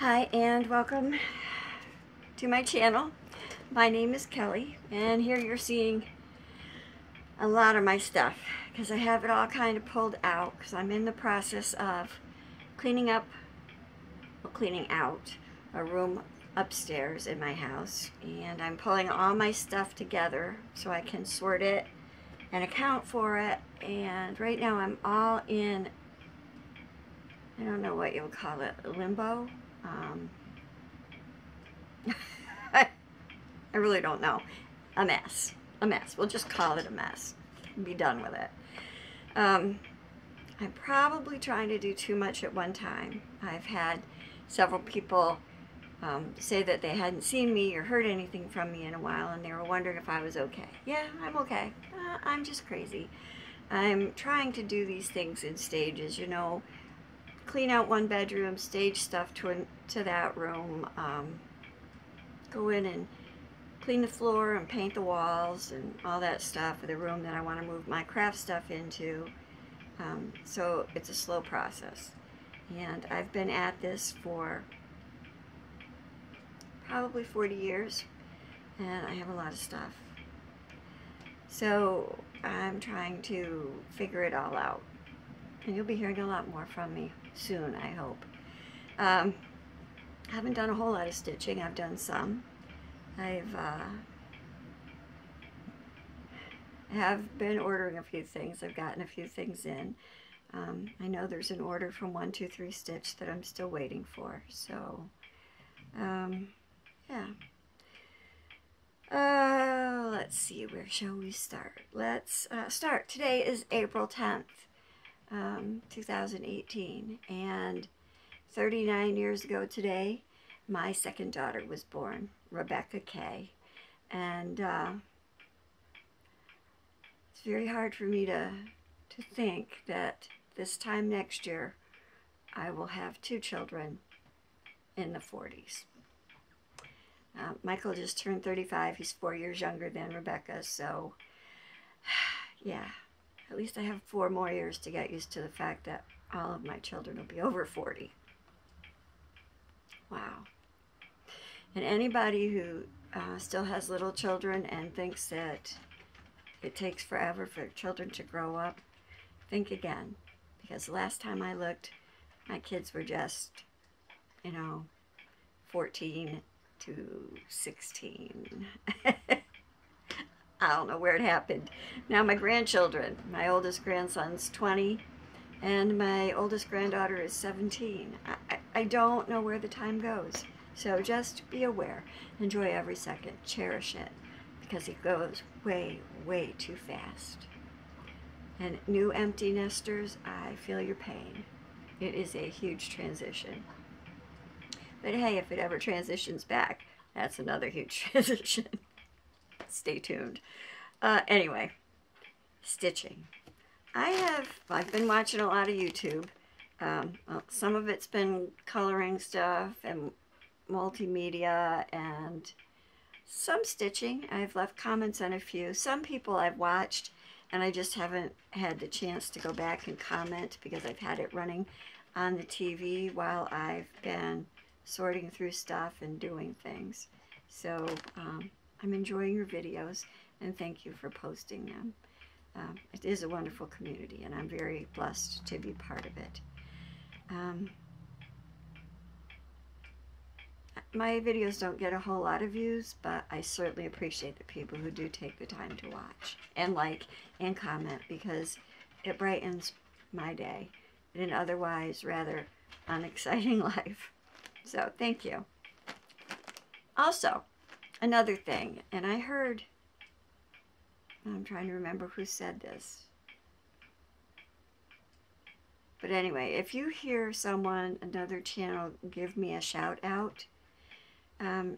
Hi and welcome to my channel. My name is Kelly and here you're seeing a lot of my stuff because I have it all kind of pulled out because I'm in the process of cleaning out a room upstairs in my house, and I'm pulling all my stuff together so I can sort it and account for it. And right now I'm all in, I don't know what you would call it, limbo. I really don't know. A mess. We'll just call it a mess and be done with it. I'm probably trying to do too much at one time. I've had several people say that they hadn't seen me or heard anything from me in a while, and they were wondering if I was okay. Yeah, I'm okay. I'm just crazy. I'm trying to do these things in stages, you know, clean out one bedroom, stage stuff to that room, go in and clean the floor and paint the walls and all that stuff for the room that I want to move my craft stuff into. So it's a slow process. And I've been at this for probably 40 years, and I have a lot of stuff. So I'm trying to figure it all out. And you'll be hearing a lot more from me soon, I hope. I haven't done a whole lot of stitching. I've done some. I have been ordering a few things. I've gotten a few things in. I know there's an order from 123 Stitch that I'm still waiting for. So, yeah. Let's see, where shall we start? Let's start. Today is April 10th, 2018, and 39 years ago today, my second daughter was born, Rebecca Kay, and it's very hard for me to think that this time next year I will have two children in the 40s. Michael just turned 35. He's 4 years younger than Rebecca, so yeah, at least I have 4 more years to get used to the fact that all of my children will be over 40. Wow. And anybody who still has little children and thinks that it takes forever for children to grow up, think again. Because the last time I looked, my kids were just, 14 to 16. I don't know where it happened. Now my grandchildren, my oldest grandson's 20, and my oldest granddaughter is 17. I don't know where the time goes. So just be aware. Enjoy every second. Cherish it. Because it goes way, way too fast. And new empty nesters, I feel your pain. It is a huge transition. But hey, if it ever transitions back, that's another huge transition. Stay tuned. Anyway, stitching. I've been watching a lot of YouTube. Some of it's been coloring stuff and multimedia and some stitching. I've left comments on a few. Some people I've watched and I just haven't had the chance to go back and comment because I've had it running on the TV while I've been sorting through stuff and doing things. So I'm enjoying your videos and thank you for posting them. It is a wonderful community and I'm very blessed to be part of it. My videos don't get a whole lot of views, but I certainly appreciate the people who do take the time to watch and like and comment because it brightens my day in an otherwise rather unexciting life. So thank you. Also, another thing, and I heard, I'm trying to remember who said this. But anyway, if you hear someone, another channel, give me a shout out,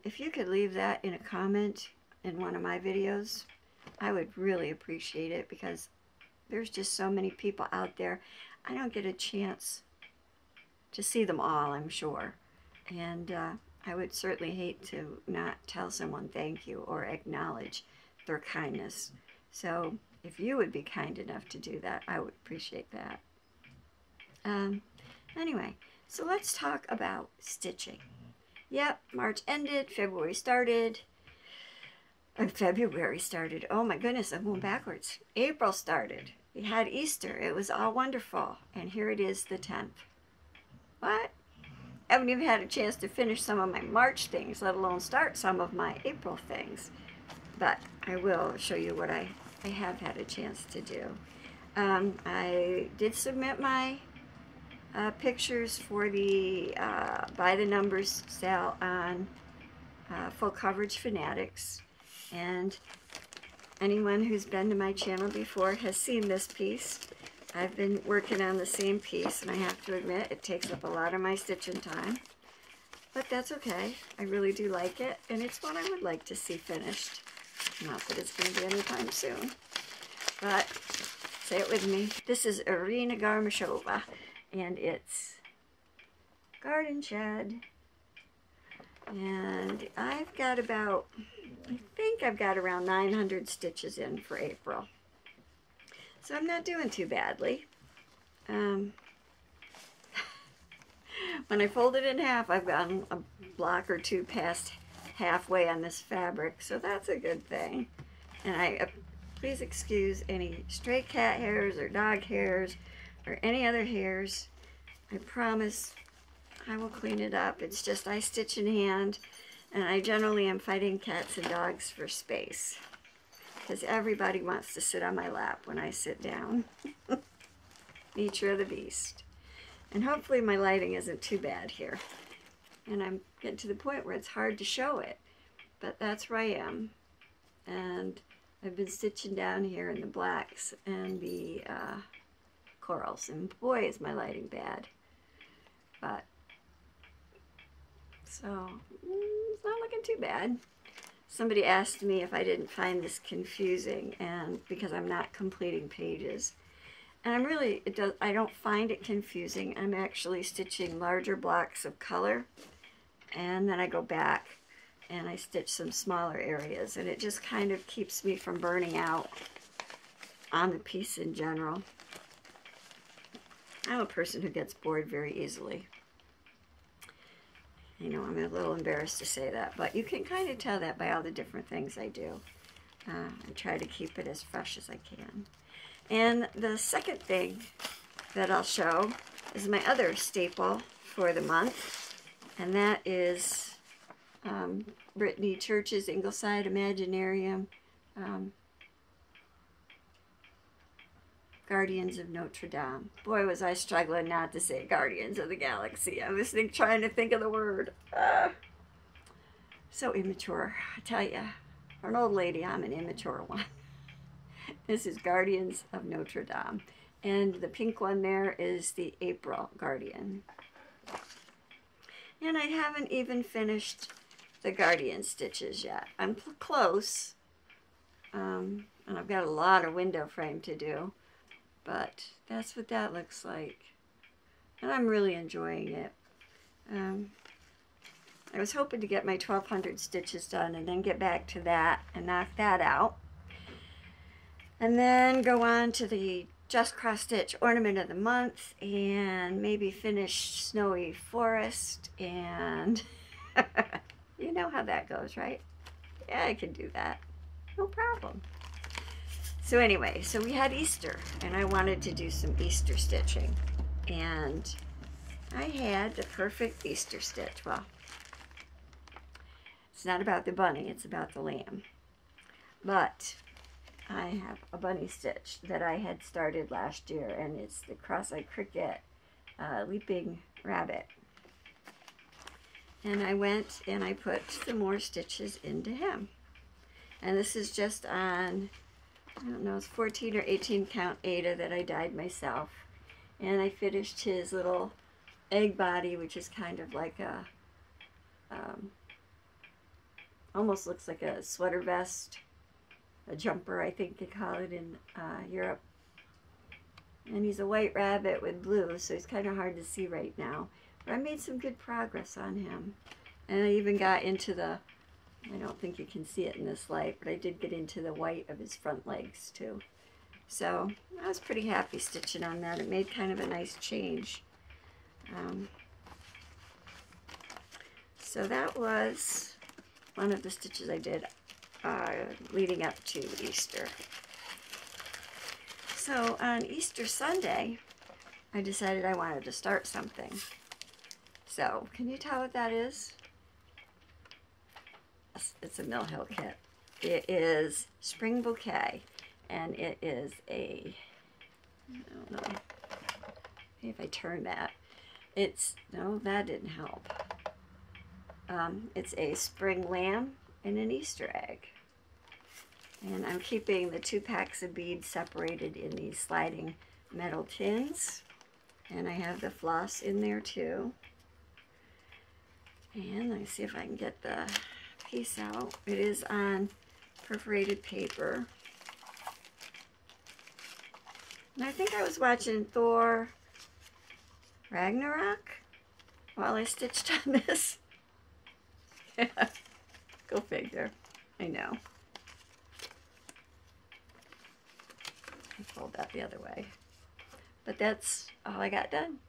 if you could leave that in a comment in one of my videos, I would really appreciate it because there's just so many people out there. I don't get a chance to see them all, I'm sure. And I would certainly hate to not tell someone thank you or acknowledge their kindness. So if you would be kind enough to do that, I would appreciate that. Anyway, so let's talk about stitching. Yep, March ended, February started. February started. Oh my goodness, I'm going backwards. April started. We had Easter. It was all wonderful. And here it is, the 10th. What? I haven't even had a chance to finish some of my March things, let alone start some of my April things. But I will show you what I have had a chance to do. I did submit my pictures for the By the Numbers sale on Full Coverage Fanatics. And anyone who's been to my channel before has seen this piece. I've been working on the same piece, and I have to admit it takes up a lot of my stitching time. But that's okay. I really do like it, and it's what I would like to see finished. Not that it's going to be anytime soon. But, say it with me. This is Irina Garmashova, and it's Garden Shed. And I've got about, I think I've got around 900 stitches in for April. So I'm not doing too badly. When I fold it in half, I've gotten a block or two past halfway on this fabric, so that's a good thing. And please excuse any stray cat hairs or dog hairs or any other hairs. I promise I will clean it up. It's just I stitch in hand, and I generally am fighting cats and dogs for space, because everybody wants to sit on my lap when I sit down. Nature of the beast. And hopefully my lighting isn't too bad here. And I'm getting to the point where it's hard to show it, but that's where I am. And I've been stitching down here in the blacks and the corals, and boy is my lighting bad. But so it's not looking too bad. Somebody asked me if I didn't find this confusing, and because I'm not completing pages. And I'm really, I don't find it confusing. I'm actually stitching larger blocks of color, and then I go back and I stitch some smaller areas, and it just kind of keeps me from burning out on the piece in general. I'm a person who gets bored very easily. You know, I'm a little embarrassed to say that, but you can kind of tell that by all the different things I do. I try to keep it as fresh as I can. And the second thing that I'll show is my other staple for the month, and that is Brittany Church's Ingleside Imaginarium Guardians of Notre Dame. Boy, was I struggling not to say Guardians of the Galaxy. I was trying to think of the word. So immature, I tell you. For an old lady, I'm an immature one. This is Guardians of Notre Dame. And the pink one there is the April Guardian. And I haven't even finished the Guardian stitches yet. I'm close. And I've got a lot of window frame to do. But that's what that looks like. And I'm really enjoying it. I was hoping to get my 1,200 stitches done and then get back to that and knock that out. And then go on to the Just Cross Stitch Ornament of the Month and maybe finish Snowy Forest, and you know how that goes, right? Yeah, I can do that. No problem. So anyway, so we had Easter, and I wanted to do some Easter stitching. And I had the perfect Easter stitch. Well, it's not about the bunny, it's about the lamb. But I have a bunny stitch that I had started last year, and it's the Cross-Eyed Cricket Leaping Rabbit. And I went and I put some more stitches into him. And this is just on, I don't know, it's 14 or 18 count Aida that I dyed myself. And I finished his little egg body, which is kind of like a, almost looks like a sweater vest, a jumper, I think they call it in Europe. And he's a white rabbit with blue, so he's kind of hard to see right now. But I made some good progress on him. And I even got into the, I don't think you can see it in this light, but I did get into the white of his front legs too. So I was pretty happy stitching on that. It made kind of a nice change. So that was one of the stitches I did leading up to Easter. So on Easter Sunday, I decided I wanted to start something. So, can you tell what that is? It's a Mill Hill kit. It is Spring Bouquet, and it is a, I don't know, maybe if I turn that, no, that didn't help. It's a spring lamb and an Easter egg. And I'm keeping the 2 packs of beads separated in these sliding metal tins. And I have the floss in there too. And let me see if I can get the piece out. It is on perforated paper. And I think I was watching Thor Ragnarok while I stitched on this. Yeah, go figure. I know. I fold that the other way. But that's all I got done.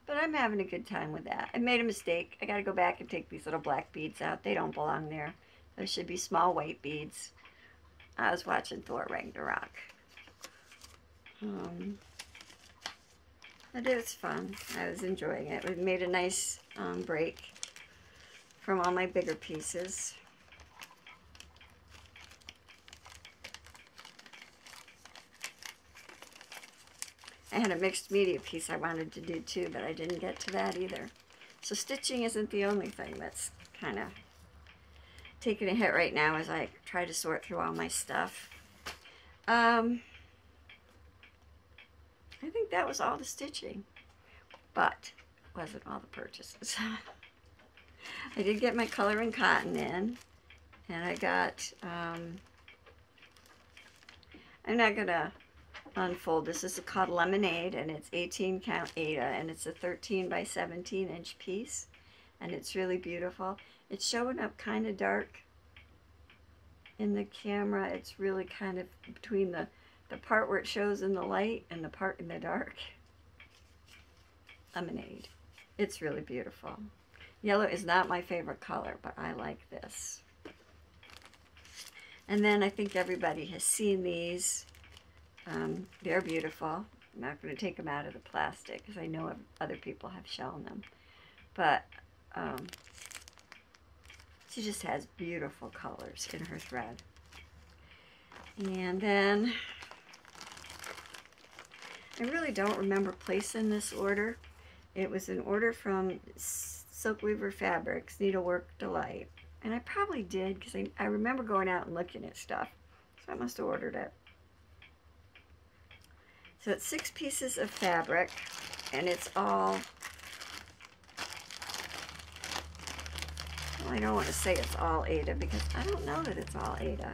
But I'm having a good time with that. I made a mistake. I got to go back and take these little black beads out. They don't belong there. Those should be small white beads. I was watching Thor Ragnarok. But it was fun. I was enjoying it. It made a nice break from all my bigger pieces. I had a mixed media piece I wanted to do too, but I didn't get to that either. So stitching isn't the only thing that's kind of taking a hit right now as I try to sort through all my stuff. I think that was all the stitching, but wasn't all the purchases. I did get my color and cotton in, and I got, I'm not going to unfold. This is called Lemonade, and it's 18 count Aida, and it's a 13 by 17 inch piece, and it's really beautiful. It's showing up kind of dark in the camera. It's really kind of between the part where it shows in the light and the part in the dark. Lemonade. It's really beautiful. Yellow is not my favorite color, but I like this. And then I think everybody has seen these. They're beautiful. I'm not going to take them out of the plastic because I know other people have shown them. But she just has beautiful colors in her thread. And then I really don't remember placing this order. It was an order from Silk Weaver Fabrics, Needlework Delight. And I probably did because I remember going out and looking at stuff. So I must have ordered it. So it's 6 pieces of fabric, and it's all, well, I don't want to say it's all Aida because I don't know that it's all Aida.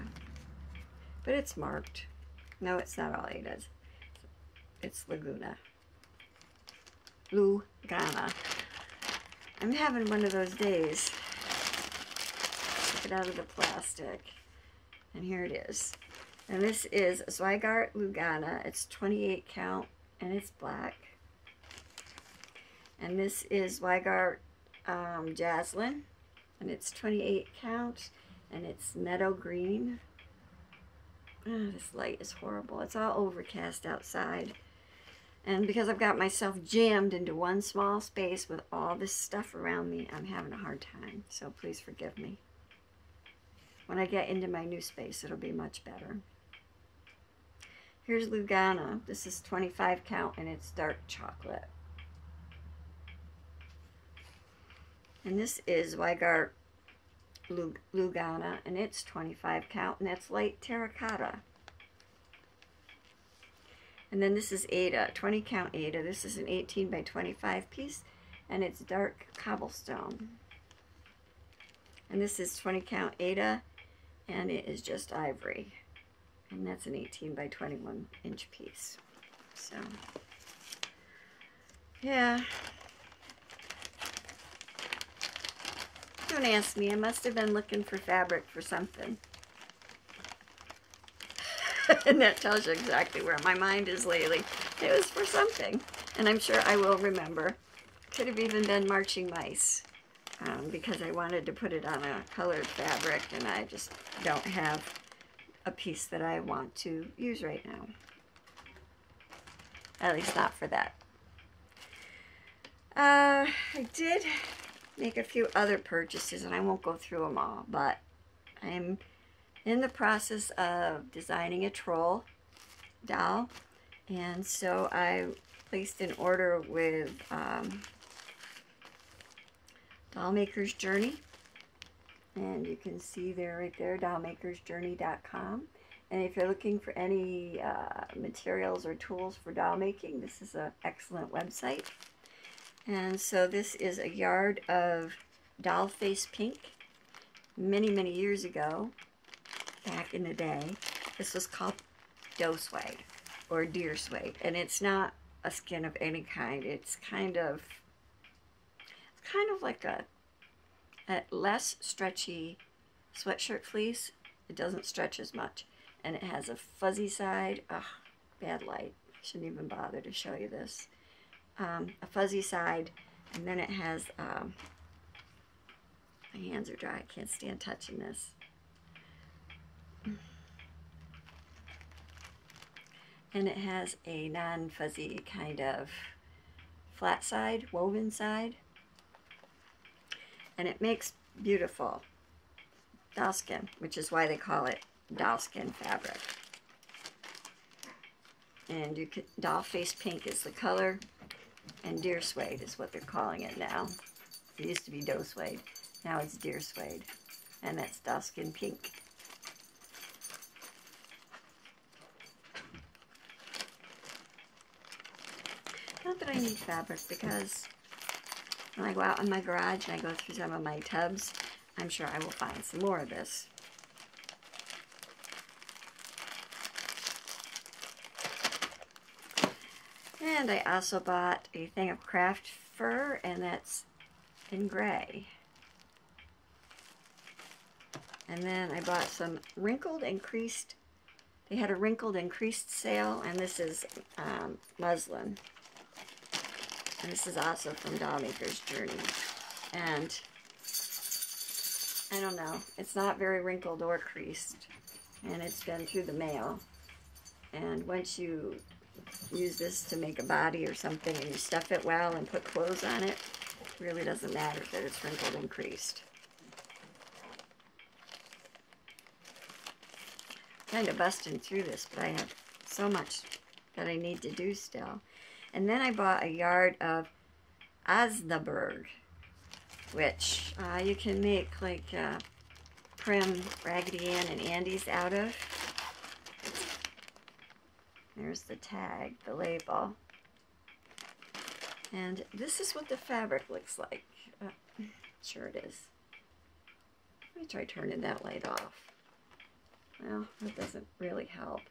But it's marked. No, it's not all Aida. It's Laguna. Lugana. I'm having one of those days. Take it out of the plastic. And here it is. And this is Zweigart Lugana. It's 28 count and it's black. And this is Zweigart Jaslyn. And it's 28 count and it's meadow green. Oh, this light is horrible. It's all overcast outside. And because I've got myself jammed into one small space with all this stuff around me, I'm having a hard time. So please forgive me. When I get into my new space, it'll be much better. Here's Lugana. This is 25 count and it's dark chocolate. And this is Zweigart Lugana and it's 25 count and that's light terracotta. And then this is Aida, 20 count Aida. This is an 18 by 25 piece and it's dark cobblestone. And this is 20 count Aida and it is just ivory. And that's an 18 by 21 inch piece. So, yeah. Don't ask me. I must have been looking for fabric for something. And that tells you exactly where my mind is lately. It was for something. And I'm sure I will remember. Could have even been marching mice. because I wanted to put it on a colored fabric, and I just don't have a piece that I want to use right now. At least not for that. I did make a few other purchases, and I won't go through them all, but I'm in the process of designing a troll doll, and so I placed an order with Doll Maker's Journey, and you can see there right there, dollmakersjourney.com. And if you're looking for any materials or tools for doll making, this is an excellent website. And so this is a yard of doll face pink. Many years ago, back in the day, this was called doe suede or deer suede, and it's not a skin of any kind. It's kind of like a less stretchy sweatshirt fleece. It doesn't stretch as much, and it has a fuzzy side. Ugh, bad light. I shouldn't even bother to show you this. A fuzzy side, and then it has my hands are dry. I can't stand touching this. And it has a non-fuzzy kind of flat side, woven side. And it makes beautiful doll skin, which is why they call it doll skin fabric. And you could, doll face pink is the color, and deer suede is what they're calling it now. It used to be doe suede. Now it's deer suede. And that's doll skin pink. Not that I need fabric, because when I go out in my garage and I go through some of my tubs, I'm sure I will find some more of this. And I also bought a thing of craft fur, and that's in gray. And then I bought some wrinkled and creased. They had a wrinkled and creased sale, and this is muslin. And this is also from Doll Maker's Journey. And I don't know, it's not very wrinkled or creased. And it's been through the mail. And once you use this to make a body or something and you stuff it well and put clothes on it, it really doesn't matter that it's wrinkled and creased. Kind of busting through this, but I have so much that I need to do still. And then I bought a yard of Osnaburg, which you can make like Prim, Raggedy Ann, and Andy's out of. There's the tag, the label. And this is what the fabric looks like. Sure it is. Let me try turning that light off. Well, that doesn't really help.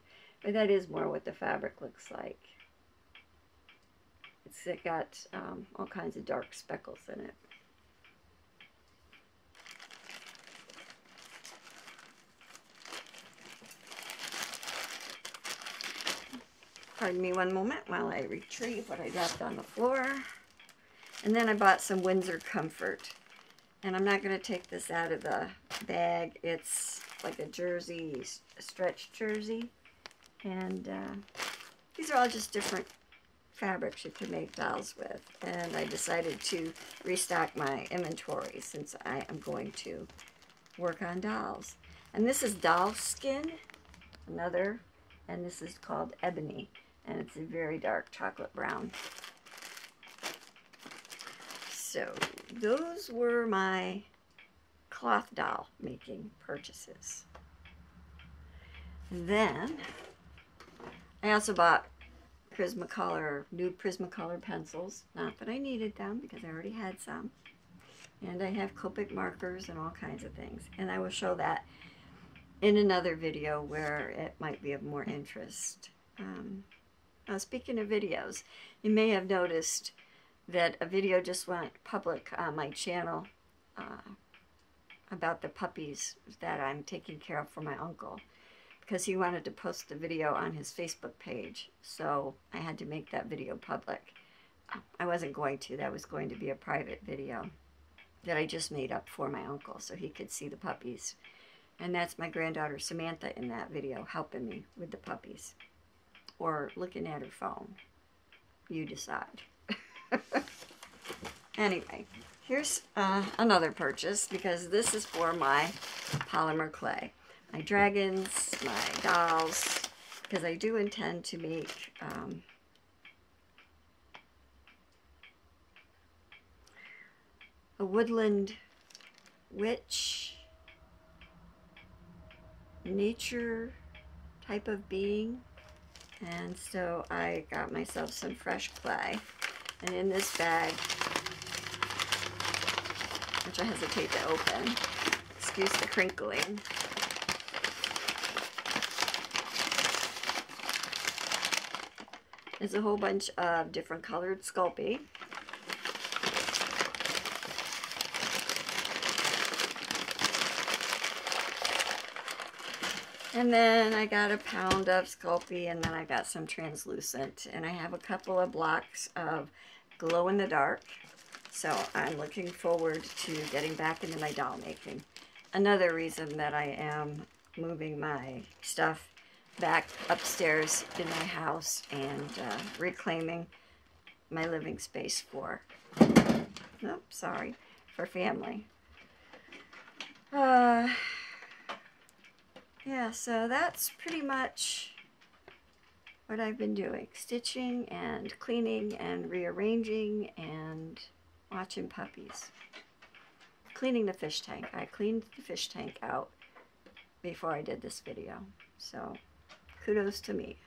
But that is more what the fabric looks like. It's got all kinds of dark speckles in it. Pardon me one moment while I retrieve what I dropped on the floor. And then I bought some Windsor Comfort. And I'm not going to take this out of the bag. It's like a jersey, a stretch jersey. And these are all just different fabrics you can make dolls with. And I decided to restock my inventory since I am going to work on dolls. And this is doll skin, another, and this is called Ebony. And it's a very dark chocolate brown. So those were my cloth doll making purchases. And then I also bought Prismacolor, new Prismacolor pencils. Not that I needed them because I already had some. And I have Copic markers and all kinds of things. And I will show that in another video where it might be of more interest. Now, speaking of videos, you may have noticed that a video just went public on my channel about the puppies that I'm taking care of for my uncle, because he wanted to post the video on his Facebook page, so I had to make that video public. I wasn't going to. That was going to be a private video. that I just made up for my uncle so he could see the puppies. And that's my granddaughter Samantha in that video helping me with the puppies. Or looking at her phone. You decide. Anyway, here's another purchase, because this is for my polymer clay. My dragons, my dolls, because I do intend to make a woodland witch nature type of being. And so I got myself some fresh clay, and in this bag, which I hesitate to open, excuse the crinkling, is a whole bunch of different colored Sculpey. And then I got a pound of Sculpey, and then I got some translucent. And I have a couple of blocks of glow-in-the-dark. So I'm looking forward to getting back into my doll making. Another reason that I am moving my stuff back upstairs in my house and reclaiming my living space for, for family. Yeah, so that's pretty much what I've been doing. Stitching and cleaning and rearranging and watching puppies. Cleaning the fish tank. I cleaned the fish tank out before I did this video. So, kudos to me.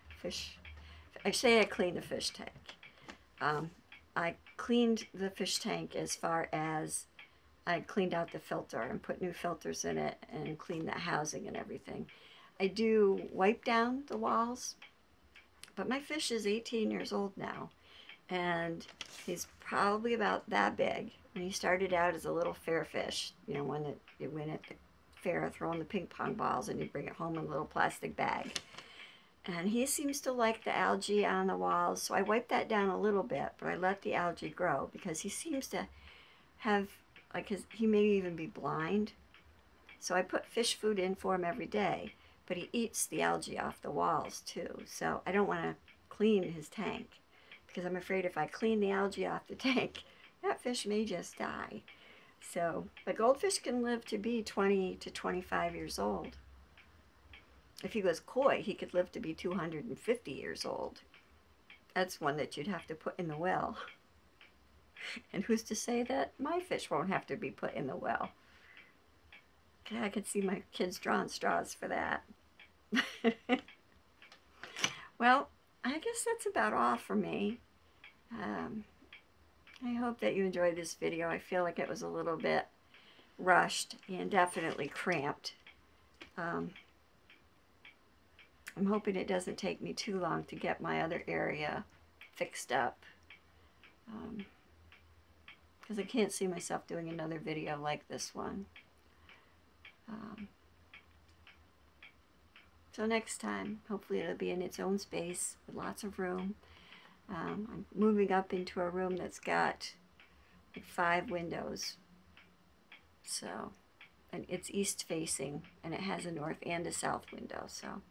I say I cleaned the fish tank. I cleaned the fish tank as far as I cleaned out the filter and put new filters in it and cleaned the housing and everything. I do wipe down the walls, but my fish is 18 years old now, and he's probably about that big. And he started out as a little fair fish, you know, when you went at the fair throwing the ping pong balls and you bring it home in a little plastic bag. And he seems to like the algae on the walls, so I wiped that down a little bit, but I let the algae grow because he seems to have, like, he may even be blind. So I put fish food in for him every day, but he eats the algae off the walls too. So I don't want to clean his tank, because I'm afraid if I clean the algae off the tank, that fish may just die. So the goldfish can live to be 20 to 25 years old. If he was koi, he could live to be 250 years old. That's one that you'd have to put in the well. And who's to say that my fish won't have to be put in the well? I could see my kids drawing straws for that. Well, I guess that's about all for me. I hope that you enjoyed this video. I feel like it was a little bit rushed and definitely cramped. I'm hoping it doesn't take me too long to get my other area fixed up. Because I can't see myself doing another video like this one. So next time, hopefully it'll be in its own space with lots of room. I'm moving up into a room that's got like 5 windows. So, and it's east facing, and it has a north and a south window. So,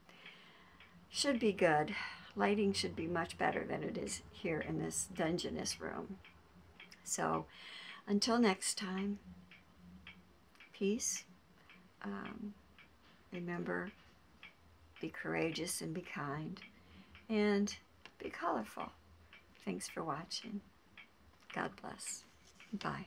should be good. Lighting should be much better than it is here in this Dungeness room. So, until next time, peace. Remember, be courageous and be kind, and be colorful. Thanks for watching. God bless. Bye.